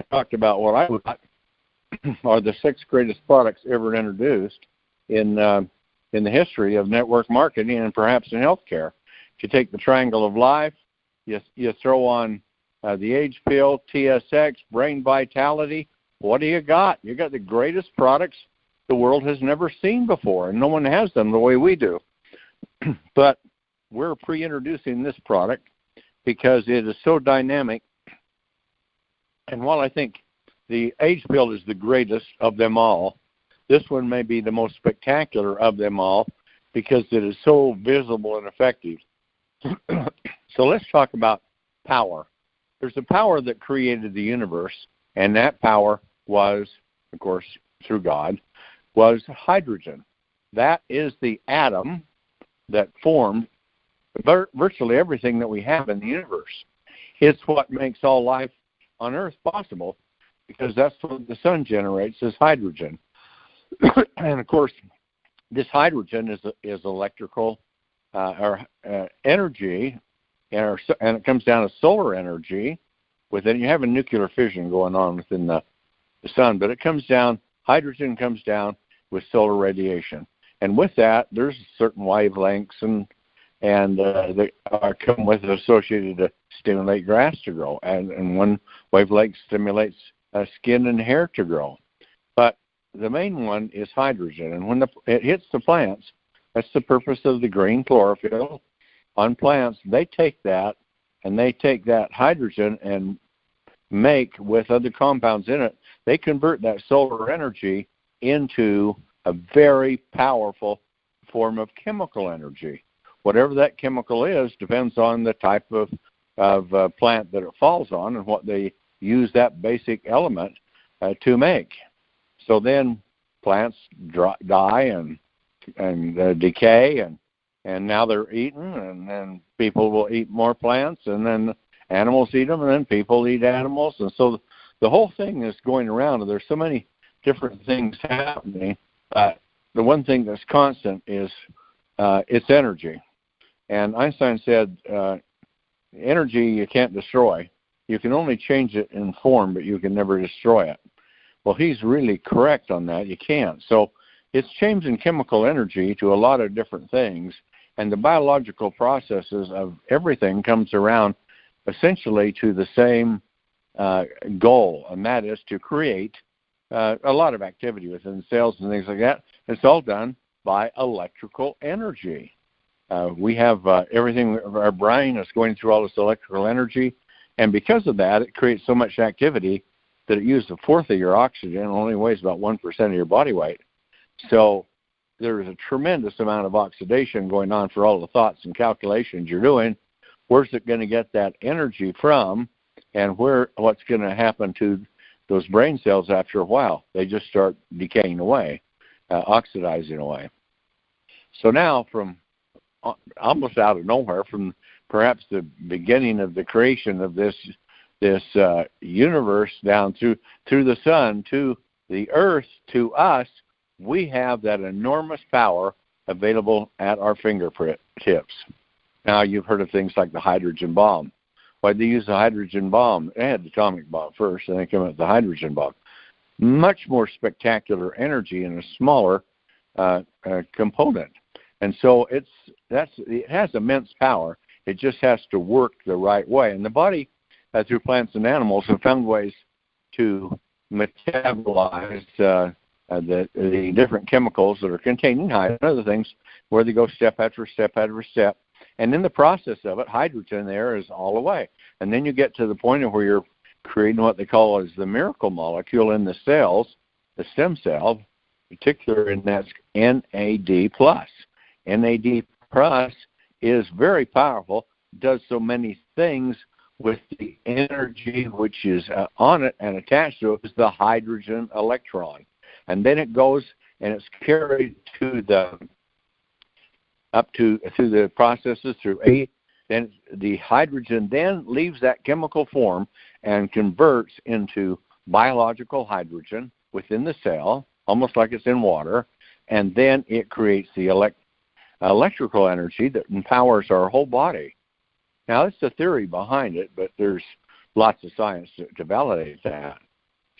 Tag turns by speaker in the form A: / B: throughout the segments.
A: talked about what I thought are the 6 greatest products ever introduced in the history of network marketing and perhaps in healthcare. If you take the triangle of life, you throw on the age pill, TSX, brain vitality. What do you got? You got the greatest products the world has never seen before, and no one has them the way we do. But we're pre-introducing this product because it is so dynamic. And while I think the age pill is the greatest of them all, this one may be the most spectacular of them all because it is so visible and effective. So let's talk about power. There's a power that created the universe, and that power was, of course, through God, was hydrogen. That is the atom that formed virtually everything that we have in the universe. It's what makes all life on Earth possible, because that's what the sun generates, is hydrogen. And, of course, this hydrogen is electrical energy, and it comes down to solar energy. Within, you have a nuclear fission going on within the sun, but it comes down, hydrogen comes down with solar radiation. And with that, there's certain wavelengths and that come with it associated to stimulate grass to grow. And one wavelength stimulates skin and hair to grow. But the main one is hydrogen. And when it hits the plants, that's the purpose of the green chlorophyll on plants. They take that, and they take that hydrogen and make, with other compounds in it, they convert that solar energy into a very powerful form of chemical energy. Whatever that chemical is depends on the type of plant that it falls on and what they use that basic element to make. So then plants die and decay, and now they're eaten, and then people will eat more plants, and then animals eat them, and then people eat animals. And so the whole thing is going around, and there's so many different things happening. The one thing that's constant is it's energy. And Einstein said, energy you can't destroy. You can only change it in form, but you can never destroy it. Well, he's really correct on that. You can't. So it's changing chemical energy to a lot of different things, and the biological processes of everything comes around essentially to the same goal, and that is to create a lot of activity within cells and things like that. It's all done by electrical energy. We have everything, our brain is going through all this electrical energy, and because of that, it creates so much activity that it uses a fourth of your oxygen and only weighs about 1% of your body weight. So there's a tremendous amount of oxidation going on for all the thoughts and calculations you're doing. Where's it going to get that energy from, and what's going to happen to those brain cells after a while? They just start decaying away, oxidizing away. So now, from almost out of nowhere, from perhaps the beginning of the creation of this universe down through the sun to the earth to us, we have that enormous power available at our fingertips. Now, you've heard of things like the hydrogen bomb. Why did they use the hydrogen bomb? They had the atomic bomb first, and then came up with the hydrogen bomb. Much more spectacular energy in a smaller component. And so it has immense power. It just has to work the right way. And the body, through plants and animals, have found ways to metabolize the different chemicals that are containing hydrogen and other things, where they go step after step after step. And in the process of it, hydrogen there is all the way. And then you get to the point where you're creating what they call as the miracle molecule in the cells, the stem cell, particularly in that NAD+. NAD+ is very powerful, does so many things with the energy which is on it and attached to it is the hydrogen electron. And then it goes and it's carried through the processes through A. Then the hydrogen then leaves that chemical form and converts into biological hydrogen within the cell, almost like it's in water, and then it creates the electrical energy that empowers our whole body. Now, it's the theory behind it, but there's lots of science to validate that.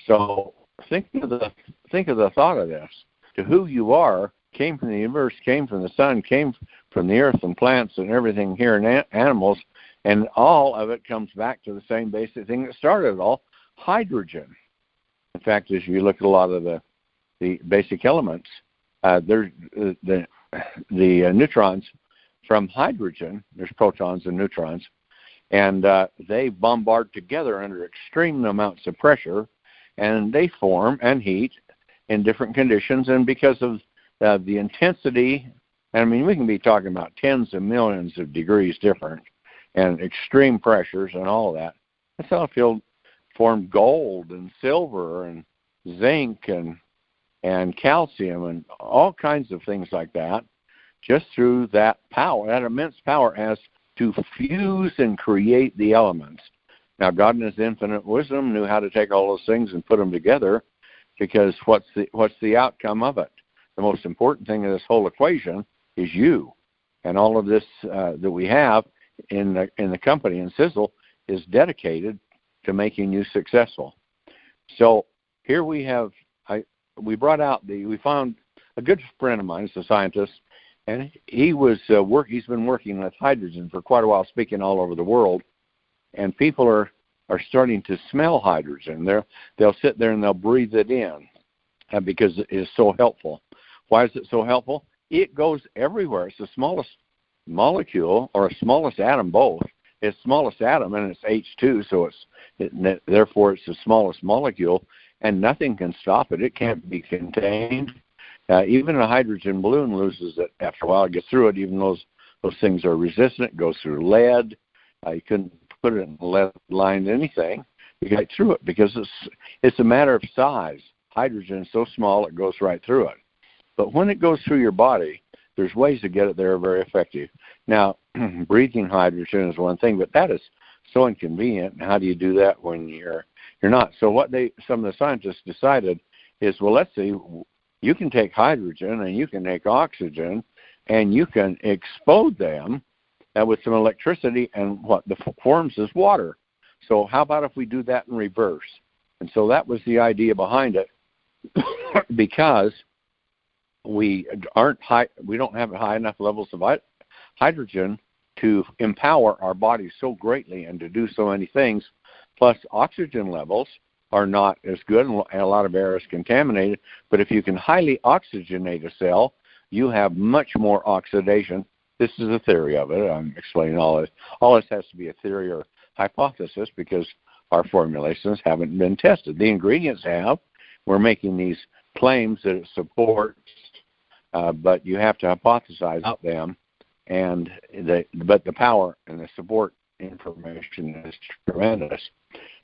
A: So think of the thought of this. To who you are came from the universe, came from the sun, came from the earth and plants and everything here and animals, and all of it comes back to the same basic thing that started it all, hydrogen. In fact, as you look at a lot of the basic elements, there's the neutrons from hydrogen. There's protons and neutrons, and they bombard together under extreme amounts of pressure, and they form and heat in different conditions. And because of the intensity, I mean, we can be talking about tens of millions of degrees different, and extreme pressures and all of that. That's how it formed gold and silver and zinc and calcium and all kinds of things like that, just through that power, that immense power as to fuse and create the elements. Now, God in His infinite wisdom knew how to take all those things and put them together, because what's the outcome of it? The most important thing in this whole equation is you, and all of this that we have in the company in Sisel is dedicated to making you successful. So here we have, we found a good friend of mine, he's a scientist, and he's been working with hydrogen for quite a while, speaking all over the world, and people are starting to smell hydrogen. They'll sit there and they'll breathe it in because it is so helpful. Why is it so helpful? It goes everywhere. It's the smallest molecule, or smallest atom, both. It's smallest atom, and it's H2, so therefore it's the smallest molecule, and nothing can stop it. It can't be contained. Even a hydrogen balloon loses it after a while. It gets through it, even those things are resistant. It goes through lead. You couldn't put it in lead-lined anything. You get through it because it's a matter of size. Hydrogen is so small it goes right through it. But when it goes through your body, there's ways to get it there very effective. Now, breathing hydrogen is one thing, but that is so inconvenient. How do you do that when you're not? So what some of the scientists decided is, well, let's see, you can take hydrogen and you can take oxygen and you can explode them with some electricity, and what forms is water. So how about if we do that in reverse? And so that was the idea behind it, because we don't have high enough levels of hydrogen to empower our bodies so greatly and to do so many things. Plus, oxygen levels are not as good, and a lot of air is contaminated. But if you can highly oxygenate a cell, you have much more oxidation. This is a theory of it. I'm explaining all this. All this has to be a theory or hypothesis because our formulations haven't been tested. The ingredients have. We're making these claims that it supports, but you have to hypothesize about them. But the power and the support information is tremendous.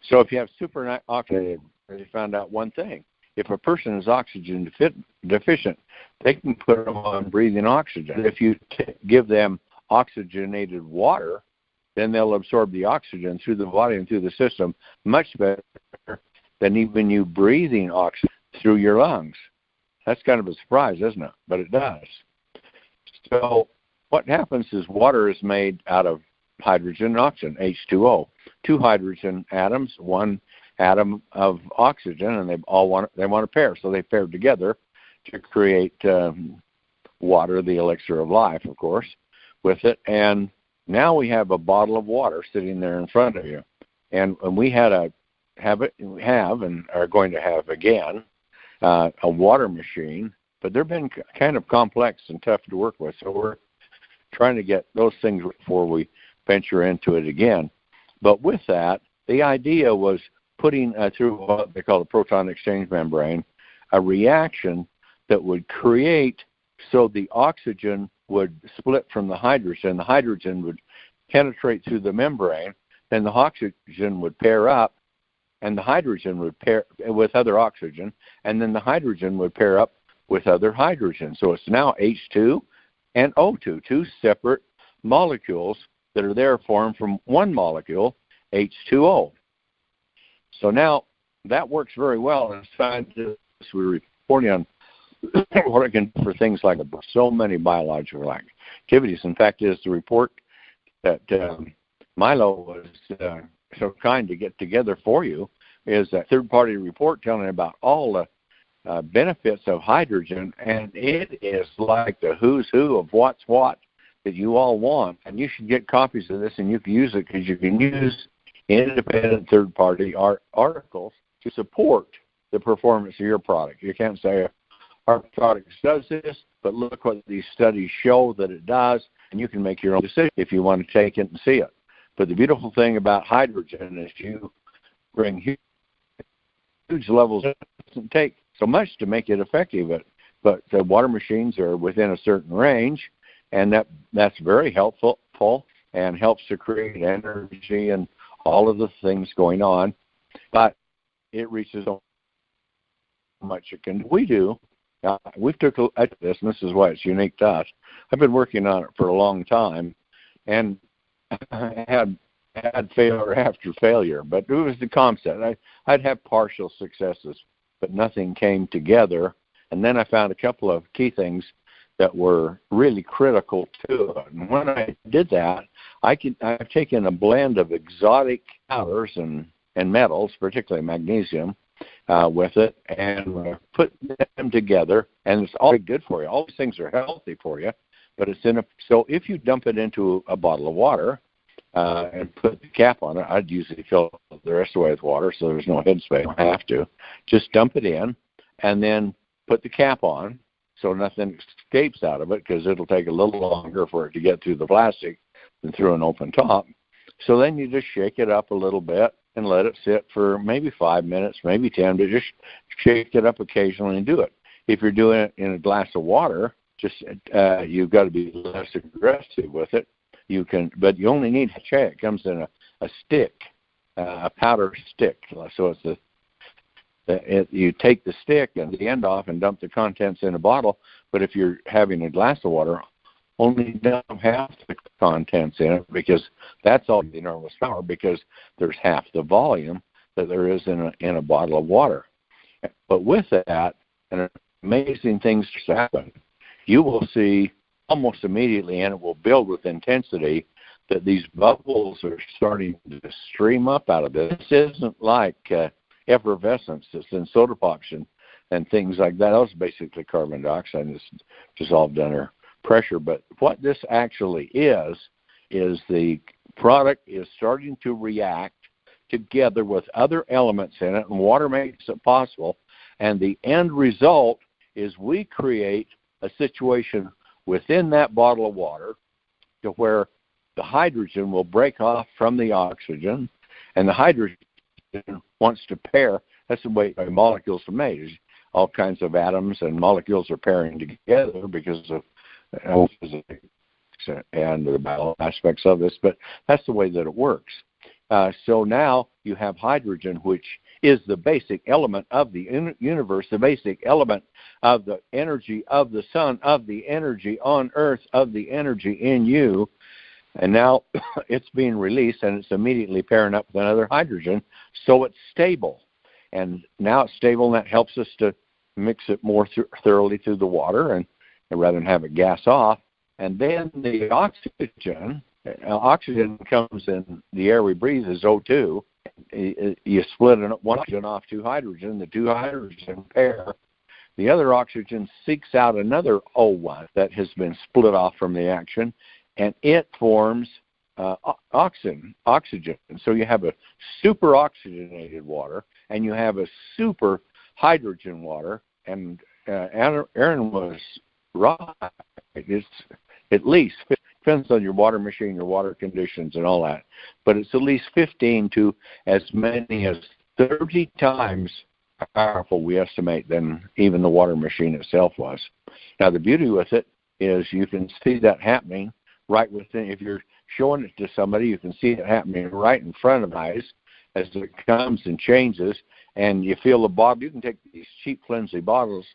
A: So if you have superoxygenated, they found out one thing. If a person is oxygen deficient, they can put them on breathing oxygen. If you give them oxygenated water, then they'll absorb the oxygen through the body and through the system much better than even you breathing oxygen through your lungs. That's kind of a surprise, isn't it? But it does. So what happens is water is made out of hydrogen and oxygen, H2O. Two hydrogen atoms, one atom of oxygen, and they want to pair. So they pair together to create water, the elixir of life, of course, with it. And now we have a bottle of water sitting there in front of you. And we have and are going to have again a water machine, but they've been kind of complex and tough to work with. So we're trying to get those things before we venture into it again. But with that, the idea was putting through what they call the proton exchange membrane, a reaction that would create so the oxygen would split from the hydrogen would penetrate through the membrane, then the oxygen would pair up, and the hydrogen would pair with other oxygen, and then the hydrogen would pair up with other hydrogen. So it's now H2 and O2, two separate molecules that are there formed from one molecule, H2O. So now that works very well, and scientists were reporting on what it can do for things like so many biological activities. In fact, is the report that Milo was so kind to get together for you is a third-party report telling about all the benefits of hydrogen, and it is like the who's who of what's what that you all want. And you should get copies of this, and you can use it because you can use independent third-party articles to support the performance of your product. You can't say our product does this, but look what these studies show that it does, and you can make your own decision if you want to take it and see it. But the beautiful thing about hydrogen is you bring huge levels. It doesn't take so much to make it effective, but the water machines are within a certain range, and that's very helpful and helps to create energy and all of the things going on. But it reaches so much it can. We've took at this, and this is why it's unique to us. I've been working on it for a long time, and I had failure after failure, but it was the concept. I'd have partial successes, but nothing came together. And then I found a couple of key things that were really critical to it. And when I did that, I've taken a blend of exotic powders and metals, particularly magnesium, with it, and put them together, and it's all good for you. All these things are healthy for you, but so if you dump it into a bottle of water and put the cap on it, I'd usually fill the rest of the way with water so there's no headspace. You don't have to. Just dump it in and then put the cap on so nothing escapes out of it, because it'll take a little longer for it to get through the plastic than through an open top. So then you just shake it up a little bit and let it sit for maybe 5 minutes, maybe 10, but just shake it up occasionally and do it. If you're doing it in a glass of water, just you've got to be less aggressive with it. But you only need it comes in a stick, a powder stick. So it's you take the stick and the end off and dump the contents in a bottle. But if you're having a glass of water, only dump half the contents in it, because that's all the enormous power, because there's half the volume that there is in a bottle of water. But with that, and amazing things happen. You will see almost immediately, and it will build with intensity, that these bubbles are starting to stream up out of it. This isn't like effervescence that's in soda pops and things like that. That was basically carbon dioxide that's dissolved under pressure. But what this actually is the product is starting to react together with other elements in it, and water makes it possible. And the end result is we create a situation within that bottle of water to where the hydrogen will break off from the oxygen, and the hydrogen wants to pair. That's the way molecules are made. All kinds of atoms and molecules are pairing together because of physics and the bio aspects of this, but that's the way that it works. So now you have hydrogen, which is the basic element of the universe, the basic element of the energy of the sun, of the energy on Earth, of the energy in you. And now it's being released, and it's immediately pairing up with another hydrogen, so it's stable. And now it's stable, and that helps us to mix it more thoroughly through the water, and rather than have it gas off. And then the oxygen comes in the air we breathe is O2. You split one oxygen off two hydrogen. The two hydrogen pair. The other oxygen seeks out another O1 that has been split off from the action, and it forms oxygen. And so you have a super oxygenated water, and you have a super hydrogen water. And Aaron was right. It's at least, depends on your water machine, your water conditions, and all that, but it's at least 15 to as many as 30 times powerful, we estimate, than even the water machine itself was. Now, the beauty with it is you can see that happening right within. If you're showing it to somebody, you can see it happening right in front of eyes as it comes and changes, and you feel the bottle. You can take these cheap, flimsy bottles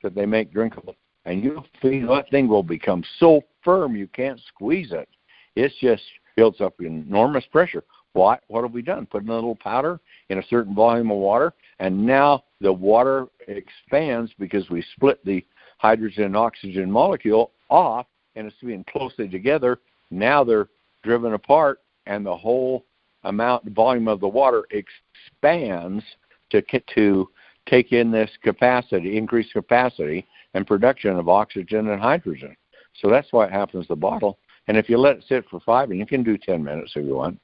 A: that they make drinkable, and you'll feel that thing will become so firm you can't squeeze it. It just builds up enormous pressure. What have we done? Put in a little powder in a certain volume of water, and now the water expands because we split the hydrogen and oxygen molecule off, and it's being closely together. Now they're driven apart, and the whole volume of the water expands to take in this capacity, increased capacity and production of oxygen and hydrogen. So that's why it happens in the bottle. And if you let it sit for 5, and you can do 10 minutes if you want,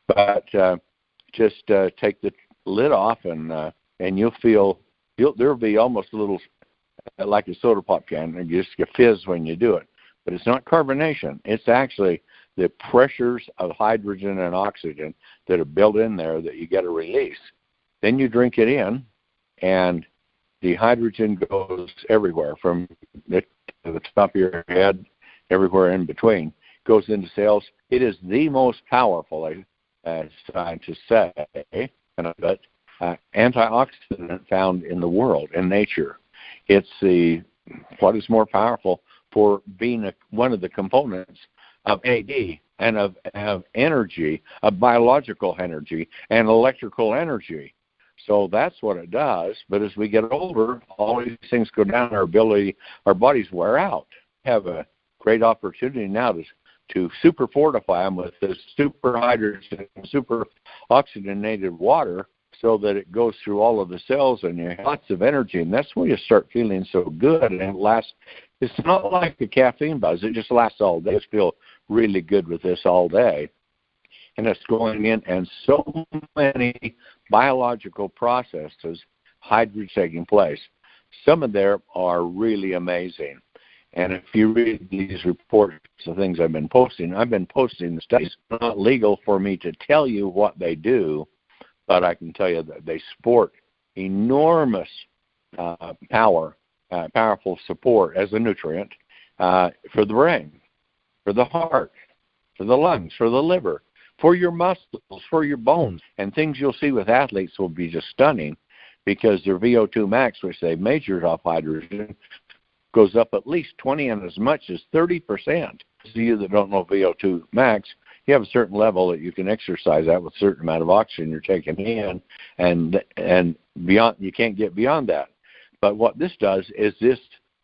A: but just take the lid off, and you'll feel there'll be almost a little like a soda pop can, and just a fizz when you do it. But it's not carbonation. It's actually the pressures of hydrogen and oxygen that are built in there that you get to release. Then you drink it in, and the hydrogen goes everywhere, from the top of your head, everywhere in between, goes into cells. It is the most powerful, as scientists say, but antioxidant found in the world, in nature. It's what is more powerful for being one of the components of AD and of energy, of biological energy and electrical energy. So that's what it does. But as we get older, all these things go down, our bodies wear out. We have a great opportunity now to super fortify them with this super hydrogen, super oxygenated water, so that it goes through all of the cells and you have lots of energy. And that's when you start feeling so good, and it lasts. It's not like the caffeine buzz. It just lasts all day. I just feel really good with this all day. And it's going in, and so many biological processes, hydrogen taking place. Some of them are really amazing. And if you read these reports, the things I've been posting the studies. It's not legal for me to tell you what they do, but I can tell you that they sport enormous powerful support as a nutrient for the brain, for the heart, for the lungs, for the liver, for your muscles, for your bones. And things you'll see with athletes will be just stunning, because their VO2 max, which they measured off hydrogen, goes up at least 20 and as much as 30%. To you that don't know VO2 max, you have a certain level that you can exercise at with a certain amount of oxygen you're taking in, and beyond, you can't get beyond that. But what this does is this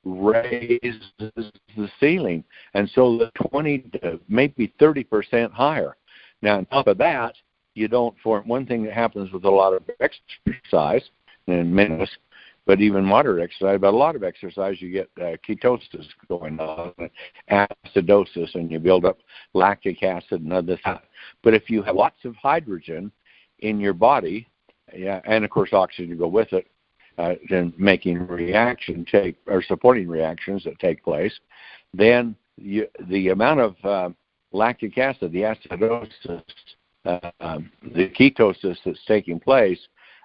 A: raises the ceiling, and so the 20 to maybe 30% higher. Now, on top of that, you don't form. One thing that happens with a lot of exercise, and minutes, but even moderate exercise, but a lot of exercise, you get ketosis going on, acidosis, and you build up lactic acid and other stuff. But if you have lots of hydrogen in your body, and of course oxygen to go with it, then making supporting reactions that take place, then the amount of lactic acid, the acidosis, the ketosis that's taking place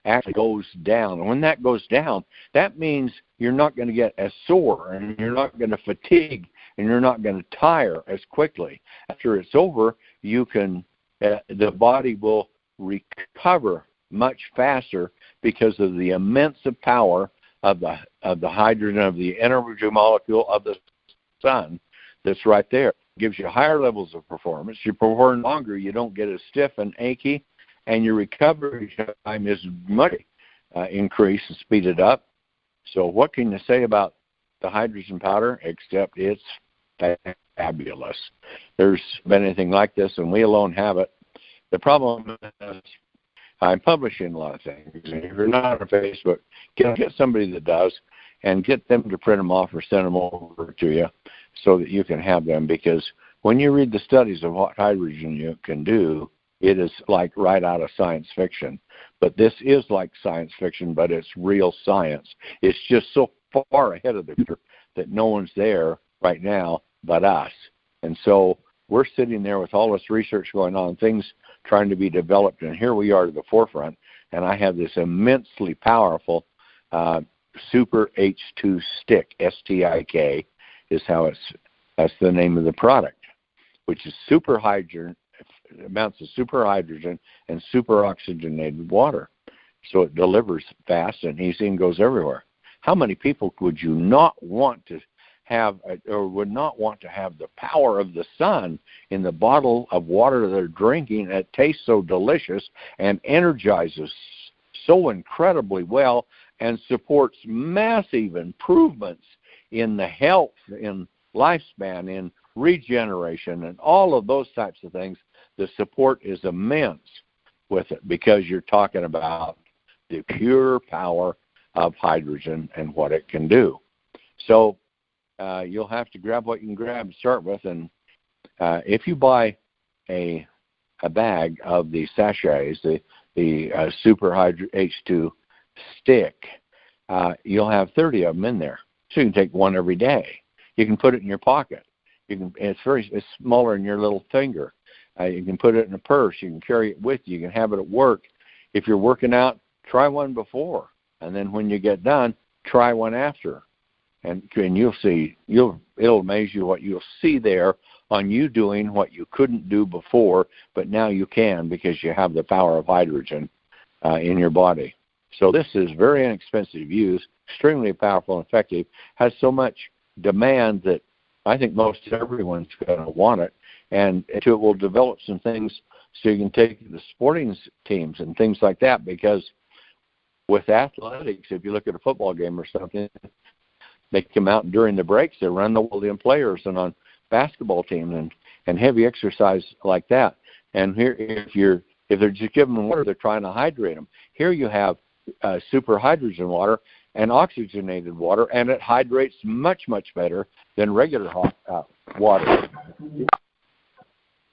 A: actually goes down. And when that goes down, that means you're not going to get as sore, and you're not going to fatigue, and you're not going to tire as quickly. After it's over, the body will recover much faster because of the immense power of the hydrogen, of the energy molecule of the sun that's right there. It gives you higher levels of performance. You perform longer. You don't get as stiff and achy, and your recovery time is much increased and speeded up. So what can you say about the hydrogen powder, except it's fabulous? There's been anything like this, and we alone have it. The problem is I'm publishing a lot of things. If you're not on Facebook, get somebody that does, and get them to print them off or send them over to you so that you can have them. Because when you read the studies of what hydrogen you can do, it is like right out of science fiction. But this is like science fiction, but it's real science. It's just so far ahead of the future that no one's there right now but us. And so we're sitting there with all this research going on, things trying to be developed, and here we are to the forefront. And I have this immensely powerful Supra H2 Stik, S-T-I-K, is that's the name of the product, which is super hydrogen, amounts of super hydrogen and super oxygenated water. So it delivers fast and easy and goes everywhere. How many people would you not want to have, or would not want to have the power of the sun in the bottle of water they're drinking? It tastes so delicious and energizes so incredibly well and supports massive improvements in the health, in lifespan, in regeneration, and all of those types of things. The support is immense with it, because you're talking about the pure power of hydrogen and what it can do. So you'll have to grab what you can grab to start with. And if you buy a bag of the sachets, the Supra H2 Stik, you'll have 30 of them in there. So you can take one every day. You can put it in your pocket. It's smaller than your little finger. You can put it in a purse. You can carry it with you. You can have it at work. If you're working out, try one before, and then when you get done, try one after, and you'll see. It'll amaze you what you'll see there on you doing what you couldn't do before, but now you can because you have the power of hydrogen in your body. So this is very inexpensive to use, extremely powerful and effective, has so much demand that I think most everyone's going to want it, and it will develop some things so you can take the sporting teams and things like that, because with athletics, if you look at a football game or something, they come out and during the breaks, they run the William players and on basketball teams and heavy exercise like that. And here, if they're just giving them water, they're trying to hydrate them. Here you have super hydrogen water and oxygenated water, and it hydrates much, much better than regular water.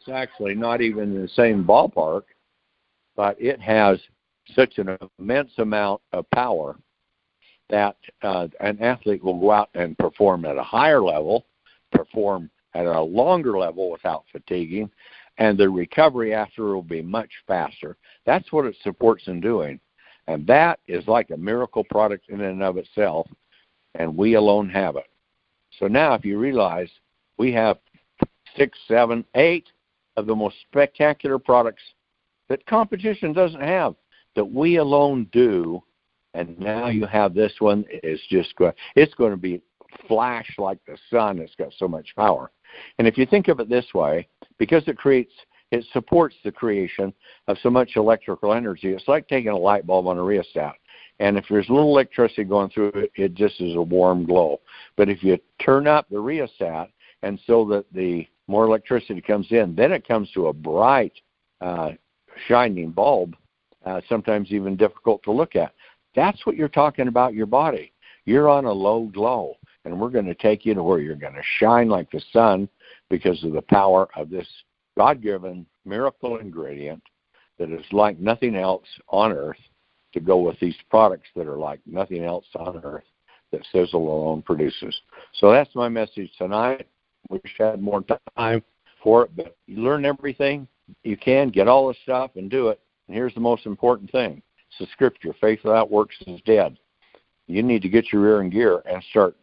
A: It's actually not even in the same ballpark, but it has such an immense amount of power that an athlete will go out and perform at a higher level, perform at a longer level without fatiguing, and the recovery after will be much faster. That's what it supports in doing. And that is like a miracle product in and of itself, and we alone have it. So now if you realize we have 6, 7, 8 of the most spectacular products that competition doesn't have, that we alone do, and now you have this one, it's going to be flash like the sun. It's got so much power. And if you think of it this way, because it supports the creation of so much electrical energy, it's like taking a light bulb on a rheostat. And if there's a little electricity going through it, it just is a warm glow. But if you turn up the rheostat and so that the more electricity comes in, then it comes to a bright, shining bulb, sometimes even difficult to look at. That's what you're talking about your body. You're on a low glow, and we're going to take you to where you're going to shine like the sun because of the power of this God-given miracle ingredient that is like nothing else on earth, to go with these products that are like nothing else on earth that Sisel alone produces. So that's my message tonight. Wish I had more time for it, but you learn everything you can, get all the stuff and do it. And here's the most important thing. It's the scripture. Faith without works is dead. You need to get your rear in gear and start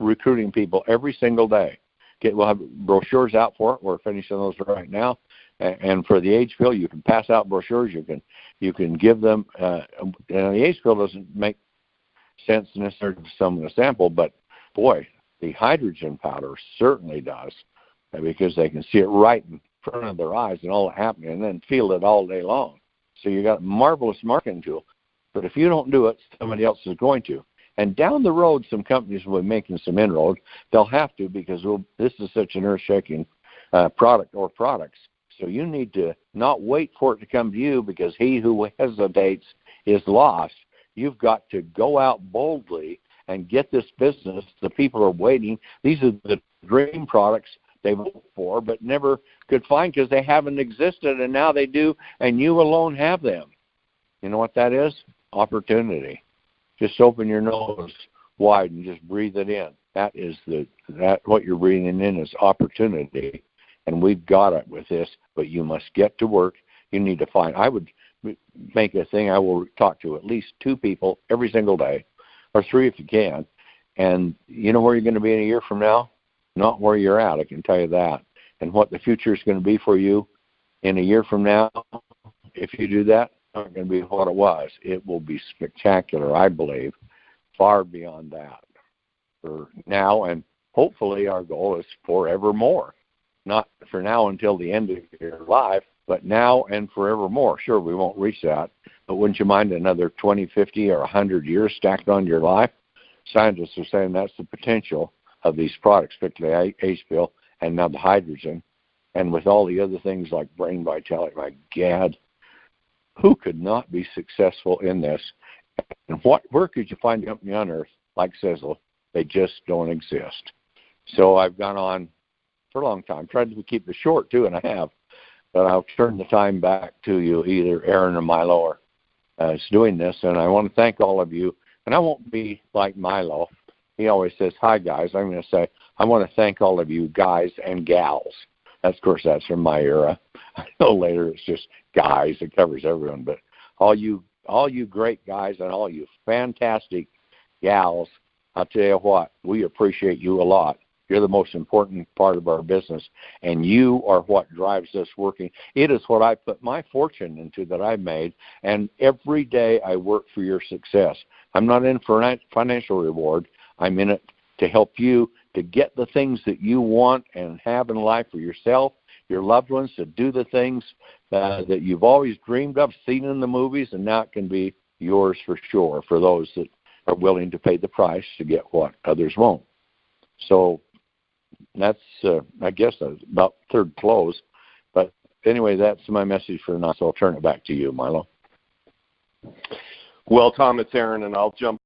A: recruiting people every single day. We'll have brochures out for it. We're finishing those right now. And for the age pill, you can pass out brochures. You can give them. The age pill doesn't make sense necessarily to someone to sample, but boy, the hydrogen powder certainly does, because they can see it right in front of their eyes and all that happening, and then feel it all day long. So you got a marvelous marketing tool. But if you don't do it, somebody else is going to. And down the road, some companies will be making some inroads. They'll have to, because this is such an earth-shaking product or products. So you need to not wait for it to come to you, because he who hesitates is lost. You've got to go out boldly and get this business. The people are waiting. These are the dream products they've hoped for but never could find because they haven't existed, and now they do, and you alone have them. You know what that is? Opportunity. Just open your nose wide and just breathe it in. What you're breathing in is opportunity, and we've got it with this, but you must get to work. You need to find. I would make a thing. I will talk to at least 2 people every single day, or 3 if you can, and you know where you're going to be in a year from now? Not where you're at, I can tell you that. And what the future is going to be for you in a year from now, if you do that, not going to be what it was. It will be spectacular, I believe, far beyond that for now, and hopefully our goal is forevermore. Not for now until the end of your life, but now and forevermore. Sure, we won't reach that, but wouldn't you mind another 20, 50, or 100 years stacked on your life? Scientists are saying that's the potential of these products, particularly H-pill and now the hydrogen, and with all the other things like brain vitality. My God, who could not be successful in this? And where could you find a company on earth like Sisel? They just don't exist. So I've gone on for a long time, tried to keep it short too, and I have. But I'll turn the time back to you, either Aaron or Milo is doing this. And I want to thank all of you. And I won't be like Milo. He always says, hi, guys. I'm going to say, I want to thank all of you guys and gals. Of course, that's from my era. I know later it's just guys. It covers everyone. But all you great guys and all you fantastic gals, I'll tell you what, we appreciate you a lot. You're the most important part of our business, and you are what drives us working. It is what I put my fortune into that I've made, and every day I work for your success. I'm not in for financial reward. I'm in it to help you to get the things that you want and have in life for yourself, your loved ones, to do the things that you've always dreamed of, seen in the movies, and now it can be yours for sure for those that are willing to pay the price to get what others won't. So that's, I guess, about third close. But anyway, that's my message for now, so I'll turn it back to you, Milo.
B: Well, Tom, it's Aaron, and I'll jump